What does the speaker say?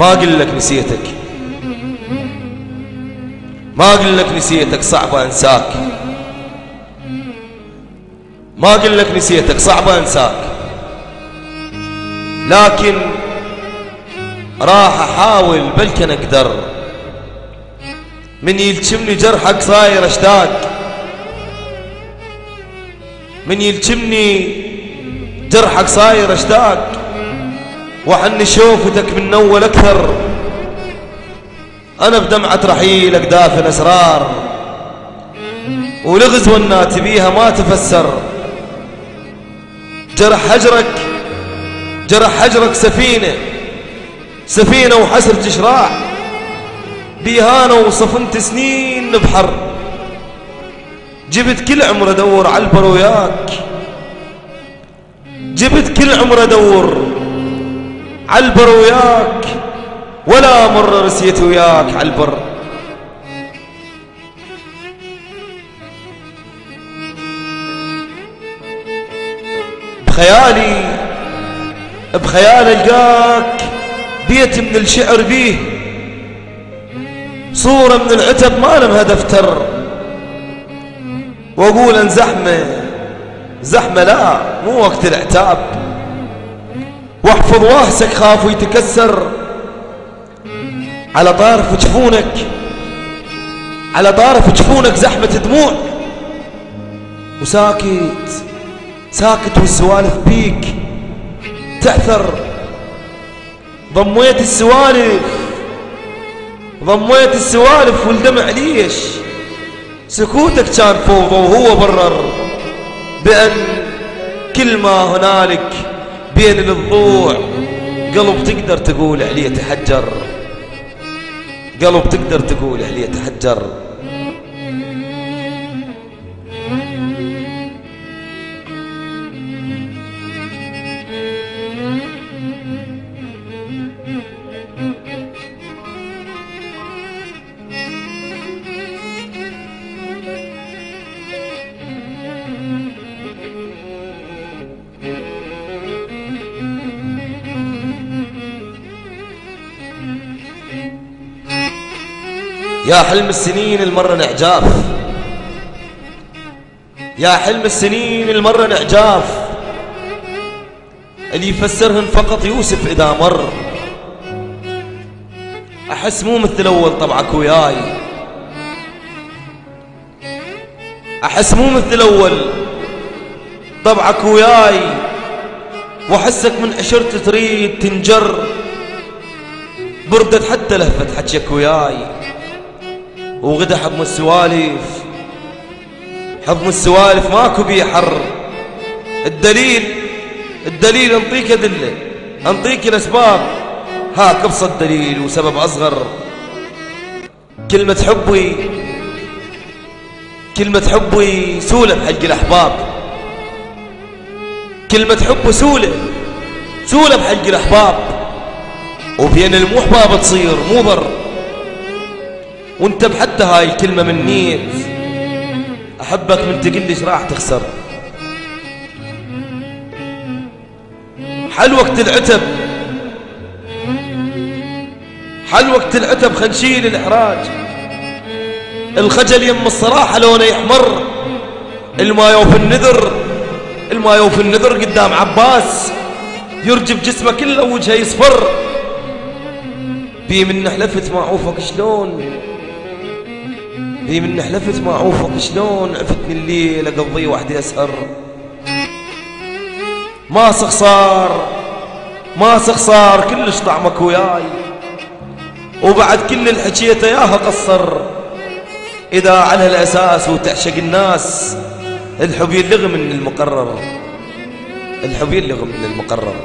ما أقول لك نسيتك، ما أقول لك نسيتك صعب أنساك، ما أقول لك نسيتك صعب أنساك، لكن راح أحاول بلكن أقدر. من يلتمني جرحك صاير أشتاق، من يلتمني جرحك صاير أشتاق، وحن شوفتك من أول أكثر. أنا بدمعة رحيلك دافن أسرار، ولغز والنات بيها ما تفسر. جرح حجرك سفينة، سفينة وحسر جشراع، بيهانة وصفنت سنين بحر. جبت كل عمر أدور على البر وياك، جبت كل عمر أدور على البر وياك، ولا مرة رسيت وياك على البر. بخيالي ألقاك بيت من الشعر بيه صورة من العتب ما لم هدف تر، وأقول أن زحمة لا مو وقت العتاب، واحفظ واهسك خاف يتكسر. على طارف جفونك زحمة دموع، وساكت والسوالف بيك تعثر. ضميت السوالف والدمع ليش؟ سكوتك كان فوضى وهو برر بأن كل ما هنالك بين الضلوع قلب تقدر تقول عليه تحجر، قلب تقدر تقول عليه تحجر. يا حلم السنين المرة نعجاف، يا حلم السنين المرة نعجاف، اللي يفسرهن فقط يوسف إذا مر. أحس مو مثل أول طبعك وياي، أحس مو مثل أول طبعك وياي، وأحسك من عشرت تريد تنجر. بردت حتى لهفة حجك وياي، وغدا حضن السوالف ماكو بيه حر. الدليل انطيك أدلة، انطيك الأسباب، هاك ابسط دليل وسبب أصغر. كلمة حبي سولة بحلق الأحباب، كلمة حب سولة بحلق الأحباب، وبين المحباب تصير مو بر. وانت بحتى هاي الكلمة من نيت أحبك من تقلش راح تخسر. حل وقت العتب خنشيل الإحراج. الخجل يم الصراحة لونه يحمر. المايو في النذر قدام عباس يرجف جسمه كله وجهه يصفر. بي من حلفت ما عوفك شلون، عفتني الليل اقضي وحدي اسهر. ما سخصار كلش طعمك وياي، وبعد كل الحكيته ياها قصر. اذا على الاساس وتعشق الناس، الحب يلغ من المقرر، الحب يلغ من المقرر.